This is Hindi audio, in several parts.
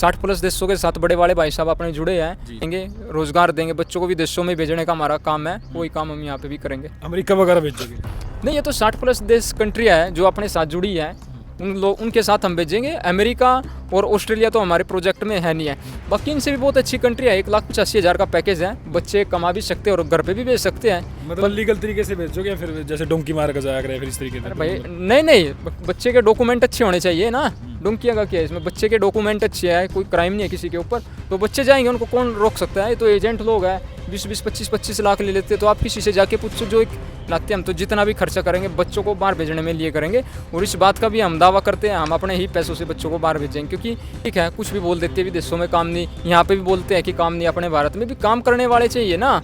60 प्लस देशों के साथ बड़े वाले भाई साहब अपने जुड़े हैं, देंगे रोजगार देंगे, बच्चों को भी देशों में भेजने का हमारा काम है, वही काम हम यहाँ पे भी करेंगे। अमेरिका वगैरह भेजोगे? नहीं, ये तो 60 प्लस देश कंट्रियाँ है जो अपने साथ जुड़ी है, उनके साथ हम भेजेंगे। अमेरिका और ऑस्ट्रेलिया तो हमारे प्रोजेक्ट में है नहीं है, बाकी इनसे भी बहुत अच्छी कंट्री है। 1,85,000 का पैकेज है, बच्चे कमा भी सकते हैं और घर पे भी भेज सकते हैं। मतलब लीगल तरीके से भेजोगे या फिर जैसे डोंकी मार कर जाया करे फिर इस तरीके से? भाई नहीं, बच्चे के डॉक्यूमेंट अच्छे होने चाहिए ना। डोंकिया का क्या है इसमें, बच्चे के डॉक्यूमेंट अच्छे हैं, कोई क्राइम नहीं है किसी के ऊपर, तो बच्चे जाएंगे, उनको कौन रोक सकता है। ये तो एजेंट लोग हैं, 20-20, 25-25 लाख ले लेते हैं, तो आप किसी से जाके पूछो जो एक लाते हैं। हम तो जितना भी खर्चा करेंगे बच्चों को बाहर भेजने में लिए करेंगे, और इस बात का भी हम दावा करते हैं, हम अपने ही पैसों से बच्चों को बाहर भेजेंगे। क्योंकि ठीक है, कुछ भी बोल देते हैं विदेशों में काम नहीं, यहाँ पे भी बोलते हैं कि काम नहीं, अपने भारत में भी काम करने वाले चाहिए ना,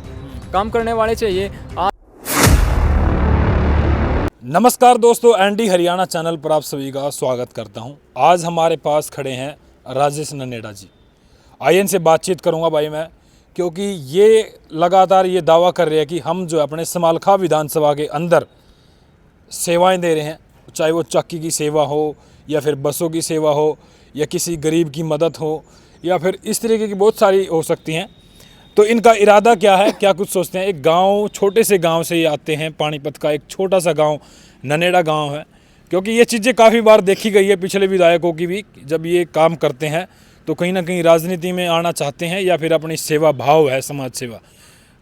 काम करने वाले चाहिए। नमस्कार दोस्तों, एनडी हरियाणा चैनल पर आप सभी का स्वागत करता हूं। आज हमारे पास खड़े हैं राजेश ननेड़ा जी। आइए इनसे बातचीत करूंगा भाई मैं, क्योंकि ये लगातार ये दावा कर रहे हैं कि हम जो अपने समालखा विधानसभा के अंदर सेवाएं दे रहे हैं, चाहे वो चक्की की सेवा हो या फिर बसों की सेवा हो या किसी गरीब की मदद हो या फिर इस तरीके की बहुत सारी हो सकती हैं। तो इनका इरादा क्या है, क्या कुछ सोचते हैं? एक गांव, छोटे से गांव से ये आते हैं, पानीपत का एक छोटा सा गांव ननेड़ा गांव है। क्योंकि ये चीज़ें काफ़ी बार देखी गई है पिछले विधायकों की भी, जब ये काम करते हैं तो कहीं ना कहीं राजनीति में आना चाहते हैं या फिर अपनी सेवा भाव है, समाज सेवा।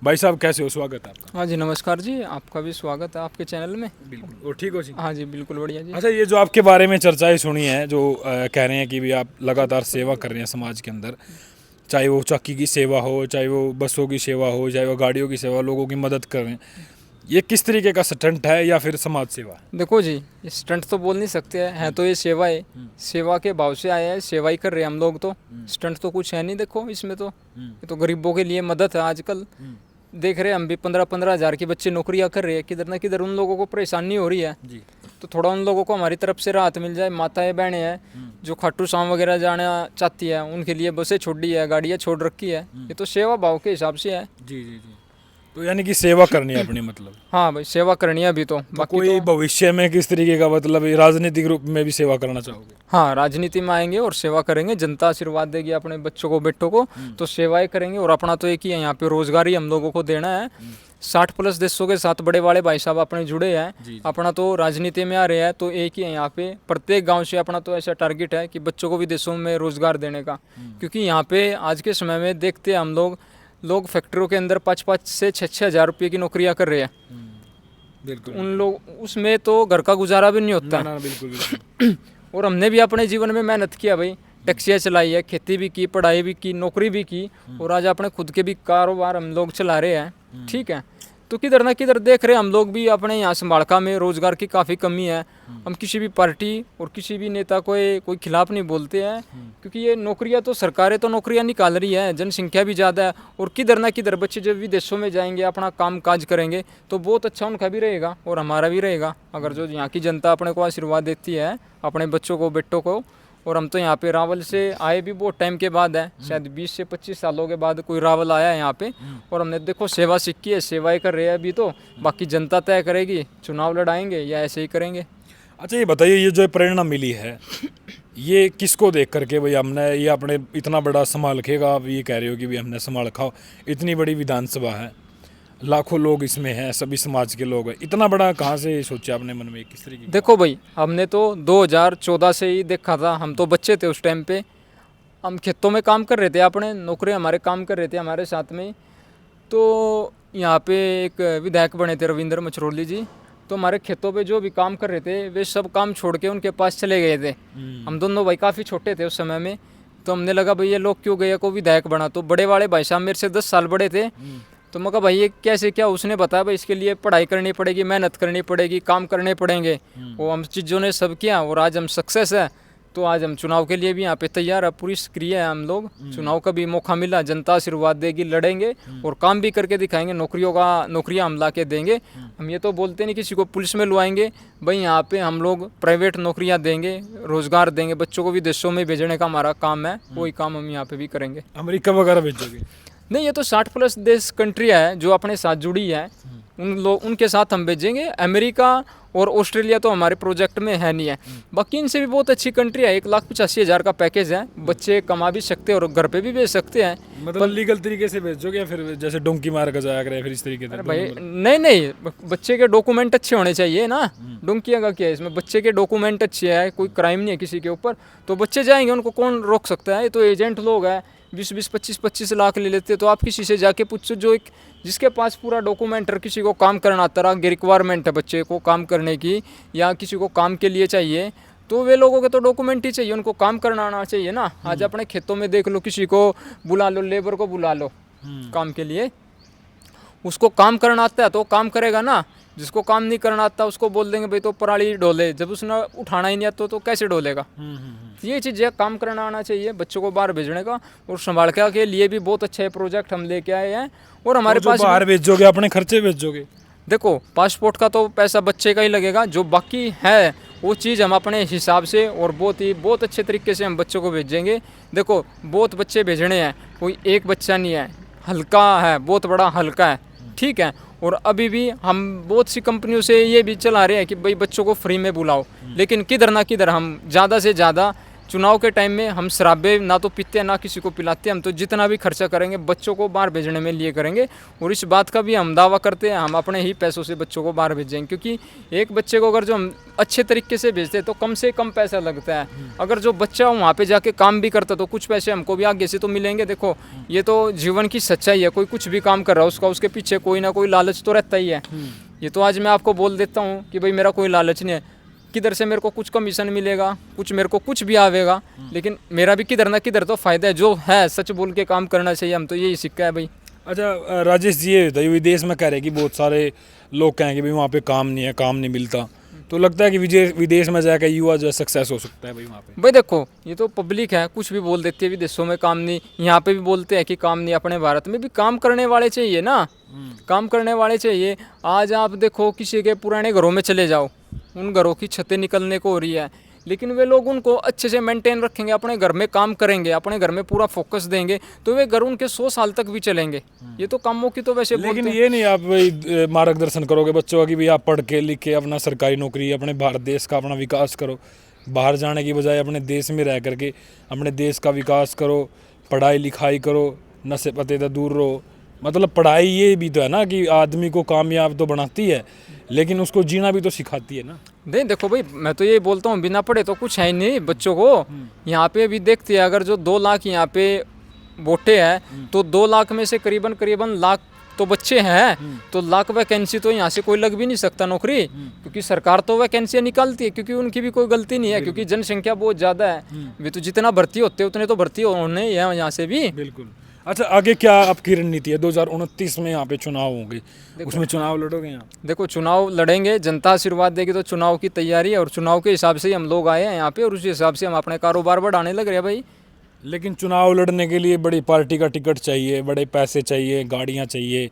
भाई साहब कैसे हो? स्वागत है आपका। हाँ जी, नमस्कार जी, आपका भी स्वागत है आपके चैनल में। बिल्कुल। और ठीक हो जी? हाँ जी, बिल्कुल बढ़िया जी। अच्छा, ये जो आपके बारे में चर्चाएं सुनी हैं, जो कह रहे हैं कि भी आप लगातार सेवा कर रहे हैं समाज के अंदर, चाहे वो चक्की की सेवा हो, चाहे वो बसों की सेवा हो, चाहे वो गाड़ियों की सेवा, लोगों की मदद कर रहे हैं, ये किस तरीके का स्टंट है या फिर समाज सेवा? देखो जी, स्टंट तो बोल नहीं सकते हैं, तो ये सेवा है, सेवा के भाव से आया है, सेवा ही कर रहे हैं हम लोग, तो स्टंट तो कुछ है नहीं। देखो इसमें तो ये तो गरीबों के लिए मदद है। आजकल देख रहे हैं हम भी 15-15 हज़ार के बच्चे नौकरियां कर रहे हैं, किधर ना किधर उन लोगों को परेशानी हो रही है जी। तो थोड़ा उन लोगों को हमारी तरफ से राहत मिल जाए। माताएं बहनें हैं जो खाटू श्याम वगैरह जाना चाहती है, उनके लिए बसें छोड़ दी है, गाड़ियाँ छोड़ रखी है। ये तो सेवा भाव के हिसाब से है जी जी जी। तो यानी कि सेवा करनी है अपनी, मतलब? हाँ भाई, सेवा करनी है अभी तो। बाकी कोई तो भविष्य में किस तरीके का, मतलब राजनीतिक रूप में भी सेवा करना चाहोगे? हाँ, राजनीति में आएंगे और सेवा करेंगे, जनता आशीर्वाद देगी अपने बच्चों को, बेटों को, तो सेवाएं करेंगे। और अपना तो एक ही है, यहाँ पे रोजगार ही हम लोगों को देना है। 60 प्लस देशों के साथ बड़े वाले भाई साहब अपने जुड़े हैं, अपना तो राजनीति में आ रहे हैं, तो एक ही है यहाँ पे। प्रत्येक गांव से अपना तो ऐसा टारगेट है कि बच्चों को भी देशों में रोजगार देने का। क्योंकि यहाँ पे आज के समय में देखते हैं हम लोग फैक्ट्रियों के अंदर 5-5 से 6-6 हज़ार रुपये की नौकरियाँ कर रहे हैं। बिल्कुल। उन लोग उसमें तो घर का गुजारा भी नहीं होता। ना, बिल्कुल। और हमने भी अपने जीवन में मेहनत किया भाई, टैक्सियाँ चलाई है, खेती भी की, पढ़ाई भी की, नौकरी भी की, और आज अपने खुद के भी कारोबार हम लोग चला रहे हैं। ठीक है, तो किधर ना किधर देख रहे हैं हम लोग भी अपने यहाँ समालखा में रोजगार की काफ़ी कमी है। हम किसी भी पार्टी और किसी भी नेता को कोई खिलाफ नहीं बोलते हैं, क्योंकि ये नौकरियाँ तो सरकारें तो नौकरियाँ निकाल रही है, जनसंख्या भी ज़्यादा है, और किधर ना किधर बच्चे जब विदेशों में जाएंगे, अपना काम काज करेंगे, तो बहुत अच्छा उनका भी रहेगा और हमारा भी रहेगा। अगर जो यहाँ की जनता अपने को आशीर्वाद देती है, अपने बच्चों को, बेटों को। और हम तो यहाँ पे रावल से आए भी बहुत टाइम के बाद है, शायद 20 से 25 सालों के बाद कोई रावल आया है यहाँ पे, और हमने देखो सेवा सीखी है, सेवाएं कर रहे हैं अभी तो। बाकी जनता तय करेगी, चुनाव लड़ाएंगे या ऐसे ही करेंगे। अच्छा, ये बताइए, ये जो प्रेरणा मिली है ये किसको देख करके भाई हमने ये अपने इतना बड़ा समालखेगा? आप ये कह रहे हो कि भाई हमने समालखा, इतनी बड़ी विधानसभा है, लाखों लोग इसमें हैं, सभी समाज के लोग हैं, इतना बड़ा कहाँ से सोचा आपने मन में, किस तरीके? देखो भाई, हमने तो 2014 से ही देखा था, हम तो बच्चे थे उस टाइम पे, हम खेतों में काम कर रहे थे, अपने नौकरी हमारे काम कर रहे थे हमारे साथ में। तो यहाँ पे एक विधायक बने थे रविंद्र मछरोली जी, तो हमारे खेतों पे जो भी काम कर रहे थे वे सब काम छोड़ के उनके पास चले गए थे। हम दोनों भाई काफ़ी छोटे थे उस समय में, तो हमने लगा भाई ये लोग क्यों गए, को विधायक बना। तो बड़े वाले भाई साहब मेरे से 10 साल बड़े थे, तो मैं कहा भाई ये कैसे क्या? उसने बताया भाई इसके लिए पढ़ाई करनी पड़ेगी, मेहनत करनी पड़ेगी, काम करने पड़ेंगे। वो हम चीज़ों ने सब किया और आज हम सक्सेस है। तो आज हम चुनाव के लिए भी यहाँ पे तैयार है, पूरी सक्रिय है हम लोग। चुनाव का भी मौका मिला, जनता आशीर्वाद देगी, लड़ेंगे और काम भी करके दिखाएंगे, नौकरियाँ हम ला के देंगे। हम ये तो बोलते नहीं किसी को पुलिस में लुआएंगे भाई, यहाँ पे हम लोग प्राइवेट नौकरियाँ देंगे, रोजगार देंगे, बच्चों को भी देशों में भेजने का हमारा काम है, वही काम हम यहाँ पे भी करेंगे। अमेरिका वगैरह भेजोगे? नहीं, ये तो 60 प्लस देश कंट्रियाँ है जो अपने साथ जुड़ी है, उनके साथ हम भेजेंगे। अमेरिका और ऑस्ट्रेलिया तो हमारे प्रोजेक्ट में है नहीं है। बाकी इनसे भी बहुत अच्छी कंट्री है, 1,85,000 का पैकेज है, बच्चे कमा भी सकते हैं और घर पे भी भेज सकते हैं। मतलब लीगल तरीके से भेजोगे या फिर जैसे डोंकी मार कर जाया करे फिर इस तरीके से? भाई नहीं, बच्चे के डॉक्यूमेंट अच्छे होने चाहिए ना। डोंकिया का क्या है इसमें, बच्चे के डॉक्यूमेंट अच्छे हैं, कोई क्राइम नहीं है किसी के ऊपर, तो बच्चे जाएंगे, उनको कौन रोक सकता है। ये तो एजेंट लोग हैं, 20-20, 25-25 लाख ले लेते हैं। तो आप किसी से जाके पूछो जो एक जिसके पास पूरा डॉक्यूमेंट है, किसी को काम करना आता रहा, रिक्वायरमेंट है बच्चे को काम करने की या किसी को काम के लिए चाहिए, तो वे लोगों के तो डॉक्यूमेंट ही चाहिए, उनको काम करना आना चाहिए ना। आज अपने खेतों में देख लो, किसी को बुला लो, लेबर को बुला लो काम के लिए, उसको काम करना आता है तो काम करेगा ना। जिसको काम नहीं करना आता उसको बोल देंगे भाई तो पराली डोले, जब उसने उठाना ही नहीं आता तो कैसे डोलेगा। ये चीज़ें काम करना आना चाहिए बच्चों को बाहर भेजने का। और संभाल के लिए भी बहुत अच्छा प्रोजेक्ट हम लेके आए हैं। और हमारे पास बाहर भेजोगे अपने खर्चे भेजोगे? देखो पासपोर्ट का तो पैसा बच्चे का ही लगेगा, जो बाकी है वो चीज़ हम अपने हिसाब से और बहुत अच्छे तरीके से हम बच्चों को भेजेंगे। देखो बहुत बच्चे भेजने हैं, कोई एक बच्चा नहीं है, हल्का है, बहुत बड़ा हल्का है, ठीक है। और अभी भी हम बहुत सी कंपनियों से ये भी चला रहे हैं कि भाई बच्चों को फ्री में बुलाओ, लेकिन किधर ना किधर हम ज़्यादा से ज़्यादा चुनाव के टाइम में हम शराबे ना तो पीते हैं ना किसी को पिलाते हैं। हम तो जितना भी खर्चा करेंगे बच्चों को बाहर भेजने में लिए करेंगे। और इस बात का भी हम दावा करते हैं, हम अपने ही पैसों से बच्चों को बाहर भेजेंगे, क्योंकि एक बच्चे को अगर जो हम अच्छे तरीके से भेजते हैं तो कम से कम पैसा लगता है। अगर जो बच्चा वहाँ पे जाके काम भी करता तो कुछ पैसे हमको भी आगे से तो मिलेंगे। देखो ये तो जीवन की सच्चाई है, कोई कुछ भी काम कर रहा है उसका उसके पीछे कोई ना कोई लालच तो रहता ही है। ये तो आज मैं आपको बोल देता हूँ कि भाई मेरा कोई लालच नहीं है, किधर से मेरे को कुछ कमीशन मिलेगा, कुछ मेरे को कुछ भी आवेगा, लेकिन मेरा भी किधर ना किधर तो फायदा है। जो है सच बोल के काम करना चाहिए, हम तो यही सिक्का है भाई। अच्छा राजेश जी, ये बताइए विदेश में कह रहे कि बहुत सारे लोग कहें कि भाई वहाँ पे काम नहीं है, काम नहीं मिलता, तो लगता है कि विदेश में जाकर युवा जो है सक्सेस हो सकता है भाई वहाँ पे? भाई देखो ये तो पब्लिक है, कुछ भी बोल देती है, विदेशों में काम नहीं, यहाँ पे भी बोलते हैं कि काम नहीं, अपने भारत में भी काम करने वाले चाहिए ना, काम करने वाले चाहिए। आज आप देखो किसी के पुराने घरों में चले जाओ, उन घरों की छतें निकलने को हो रही है, लेकिन वे लोग उनको अच्छे से मेंटेन रखेंगे, अपने घर में काम करेंगे, अपने घर में पूरा फोकस देंगे, तो वे घर उनके 100 साल तक भी चलेंगे। ये तो कामों की तो वैसे लेकिन ये नहीं आप भाई मार्गदर्शन करोगे बच्चों का कि भाई आप पढ़ के लिख के अपना सरकारी नौकरी, अपने भारत देश का अपना विकास करो, बाहर जाने की बजाय अपने देश में रह करके अपने देश का विकास करो, पढ़ाई लिखाई करो, नशे पते से दूर रहो। मतलब पढ़ाई ये भी तो है ना कि आदमी को कामयाब तो बनाती है, लेकिन उसको जीना भी तो सिखाती है ना। नहीं देखो भाई मैं तो ये बोलता हूँ, बिना पढ़े तो कुछ है ही नहीं बच्चों को। यहाँ पे अभी देखते हैं, अगर जो 2 लाख यहाँ पे वोटे हैं तो 2 लाख में से करीबन लाख तो बच्चे हैं, तो लाख वैकेंसी तो यहाँ से कोई लग भी नहीं सकता नौकरी, क्योंकि सरकार तो वैकेंसियाँ निकालती है, क्योंकि उनकी भी कोई गलती नहीं है, क्योंकि जनसंख्या बहुत ज़्यादा है। वे तो जितना भर्ती होते हैं उतने तो भर्ती होने हैं यहाँ से भी। बिल्कुल। अच्छा आगे क्या आपकी रणनीति है? 2029 में यहाँ पे चुनाव होंगे, उसमें चुनाव लड़ोगे यहाँ? देखो चुनाव लड़ेंगे, जनता आशीर्वाद देगी तो चुनाव की तैयारी है, और चुनाव के हिसाब से ही हम लोग आए हैं यहाँ पे, और उसी हिसाब से हम अपने कारोबार बढ़ाने लग रहे हैं भाई। लेकिन चुनाव लड़ने के लिए बड़ी पार्टी का टिकट चाहिए, बड़े पैसे चाहिए, गाड़ियाँ चाहिए,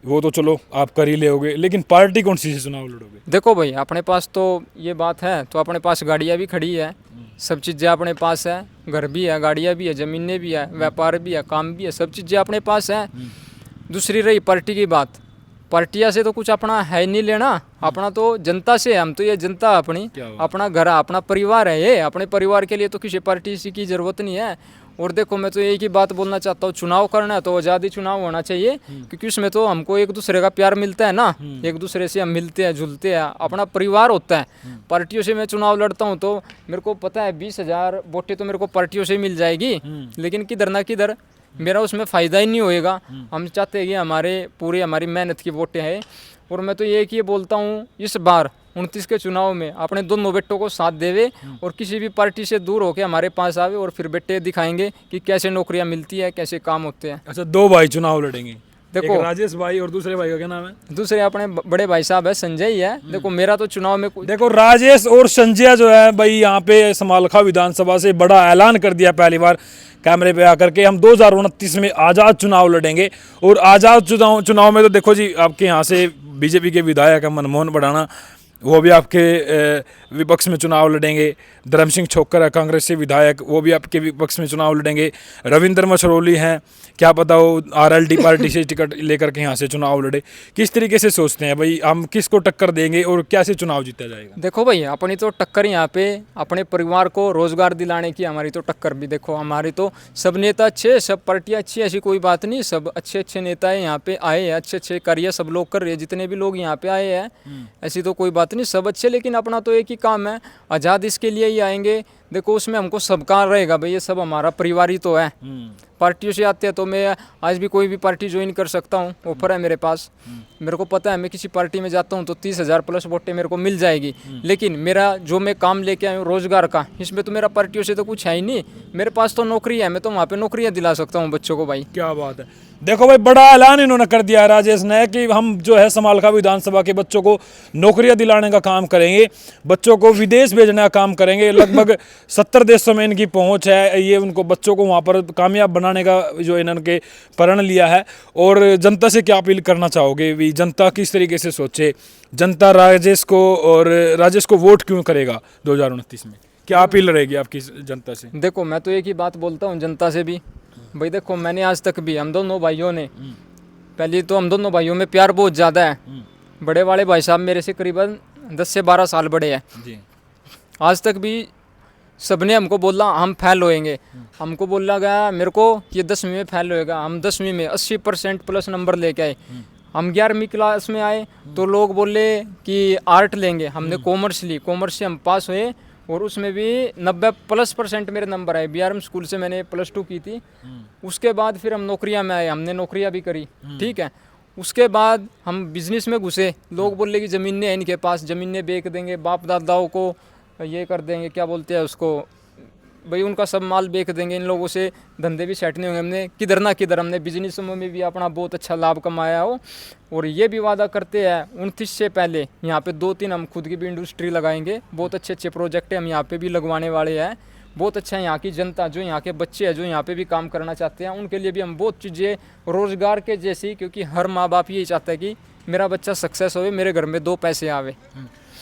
वो तो चलो आप कर ही लोगे, लेकिन पार्टी कौन सी से चुनाव लड़ोगे? देखो भाई अपने पास तो ये बात है, तो अपने पास गाड़ियाँ भी खड़ी है, सब चीज़ें अपने पास है, घर भी है, गाड़ियाँ भी है, ज़मीनें भी है, व्यापार भी है, काम भी है, सब चीज़ें अपने पास है। दूसरी रही पार्टी की बात, पार्टियाँ से तो कुछ अपना है नहीं लेना, अपना तो जनता से, हम तो ये जनता अपनी, अपना घर है, अपना परिवार है, ये अपने परिवार के लिए तो किसी पार्टी की ज़रूरत नहीं है। और देखो मैं तो एक ही बात बोलना चाहता हूँ, चुनाव करना है तो आज़ादी चुनाव होना चाहिए, क्योंकि उसमें तो हमको एक दूसरे का प्यार मिलता है ना, एक दूसरे से हम मिलते हैं जुलते हैं, अपना परिवार होता है। पार्टियों से मैं चुनाव लड़ता हूँ तो मेरे को पता है 20,000 वोटें तो मेरे को पार्टियों से मिल जाएगी, लेकिन किधर ना किधर मेरा उसमें फ़ायदा ही नहीं होएगा। हम चाहते हैं कि हमारी मेहनत की वोटें हैं। और मैं तो ये बोलता हूँ इस बार 29 के चुनाव में अपने दोनों बेटों को साथ देवे, और किसी भी पार्टी से दूर होकर हमारे पास आवे, और फिर बेटे दिखाएंगे कि कैसे नौकरियां मिलती है, कैसे काम होते हैं। अच्छा 2 भाई चुनाव लड़ेंगे, देखो एक राजेश भाई और दूसरे भाई का क्या नाम है? दूसरे अपने बड़े भाई साहब है, संजय ही है। देखो मेरा तो चुनाव में देखो राजेश और संजय जो है भाई यहाँ पे समालखा विधानसभा से बड़ा ऐलान कर दिया पहली बार कैमरे पे आकर के, हम 2029 में आज़ाद चुनाव लड़ेंगे। और आज़ाद चुनाव में तो देखो जी आपके यहाँ से बीजेपी के विधायक है मनमोहन भड़ाना, वो भी आपके विपक्ष में चुनाव लड़ेंगे। धर्म सिंह छोक्कर है कांग्रेस से विधायक, वो भी आपके विपक्ष में चुनाव लड़ेंगे। रविंद्र मछरौली हैं, क्या पता वो आरएलडी पार्टी से टिकट लेकर के यहाँ से चुनाव लड़े। किस तरीके से सोचते हैं भाई हम किसको टक्कर देंगे और कैसे चुनाव जीता जाएगा? देखो भाई, अपनी तो टक्कर यहाँ पे अपने परिवार को रोजगार दिलाने की हमारी तो टक्कर भी देखो। हमारी तो सब नेता अच्छे, सब पार्टियाँ अच्छी, ऐसी कोई बात नहीं। सब अच्छे अच्छे नेता है यहाँ पे आए हैं, अच्छे अच्छे कार्य सब लोग कर रहे हैं। जितने भी लोग यहाँ पे आए हैं ऐसी तो कोई बात नहीं, सब अच्छे। लेकिन अपना तो एक ही काम है, आज़ाद इसके लिए ही आएंगे। देखो उसमें हमको सबका रहेगा भाई, ये सब हमारा परिवार ही तो है। पार्टियों से आते हैं तो मैं आज भी कोई भी पार्टी ज्वाइन कर सकता हूँ, ऑफर है मेरे पास। मेरे को पता है मैं किसी पार्टी में जाता हूँ तो 30,000 प्लस वोटें मेरे को मिल जाएगी। लेकिन मेरा जो मैं काम लेके आया हूँ रोजगार का, इसमें तो मेरा पार्टियों से तो कुछ है ही नहीं। मेरे पास तो नौकरी है, मैं तो वहाँ पे नौकरियाँ दिला सकता हूँ बच्चों को भाई। क्या बात है। देखो भाई बड़ा ऐलान इन्होंने कर दिया है राजेश ने कि हम जो है समालखा विधानसभा के बच्चों को नौकरियां दिलाने का काम करेंगे, बच्चों को विदेश भेजने का काम करेंगे। लगभग 70 देशों में इनकी पहुंच है। ये उनको बच्चों को वहां पर कामयाब बनाने का जो इन्होंने प्रण लिया है। और जनता से क्या अपील करना चाहोगे भी, जनता किस तरीके से सोचे, जनता राजेश को वोट क्यों करेगा 2029 में? क्या अपील रहेगी आपकी जनता से? देखो मैं तो एक ही बात बोलता हूँ जनता से भी भाई। देखो मैंने आज तक भी, हम दोनों भाइयों ने, पहले तो हम दोनों भाइयों में प्यार बहुत ज़्यादा है। बड़े वाले भाई साहब मेरे से करीबन 10 से 12 साल बड़े हैं जी। आज तक भी सबने हमको बोला हम फेल होएंगे। हमको बोला गया मेरे को ये 10वीं में फेल होएगा, हम 10वीं में 80% प्लस नंबर लेके आए। हम 11वीं क्लास में आए तो लोग बोले कि आर्ट लेंगे, हमने कॉमर्स ली, कॉमर्स से हम पास हुए और उसमें भी 90+% मेरे नंबर आए। बीआरएम स्कूल से मैंने +2 की थी। उसके बाद फिर हम नौकरियां में आए, हमने नौकरियां भी करी, ठीक है। उसके बाद हम बिजनेस में घुसे। लोग बोले कि ज़मीनें हैं इनके पास, ज़मीनें बेच देंगे, बाप दादाओं को ये कर देंगे, क्या बोलते हैं उसको भाई, उनका सब माल बेच देंगे, इन लोगों से धंधे भी सेट नहीं होंगे। हमने किधर ना किधर हमने बिजनेस में भी अपना बहुत अच्छा लाभ कमाया हो। और ये भी वादा करते हैं 29 से पहले यहाँ पे 2-3 हम खुद की भी इंडस्ट्री लगाएंगे। बहुत अच्छे अच्छे प्रोजेक्ट हम यहाँ पे भी लगवाने वाले हैं। बहुत अच्छा है यहाँ की जनता, जो यहाँ के बच्चे हैं जो यहाँ पे भी काम करना चाहते हैं, उनके लिए भी हम बहुत चीज़ें रोज़गार के जैसी, क्योंकि हर माँ बाप यही चाहता है कि मेरा बच्चा सक्सेस होवे, मेरे घर में 2 पैसे आवे।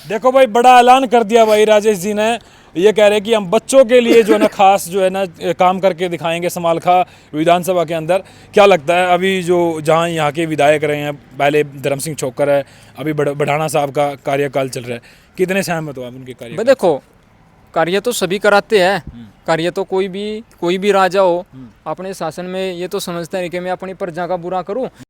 देखो भाई बड़ा ऐलान कर दिया भाई राजेश जी ने। ये कह रहे हैं कि हम बच्चों के लिए जो है ना खास जो है ना काम करके दिखाएंगे समालखा विधानसभा के अंदर। क्या लगता है अभी जो जहां यहाँ के विधायक रहे हैं, पहले धर्म सिंह छोक्कर है, अभी बढ़ाना साहब का कार्यकाल चल रहा है, कितने सहमत हो आप उनके कार्य? देखो कार्य तो सभी कराते हैं, कार्य तो कोई भी राजा हो अपने शासन में ये तो समझता है कि मैं अपनी प्रजा का बुरा करूं।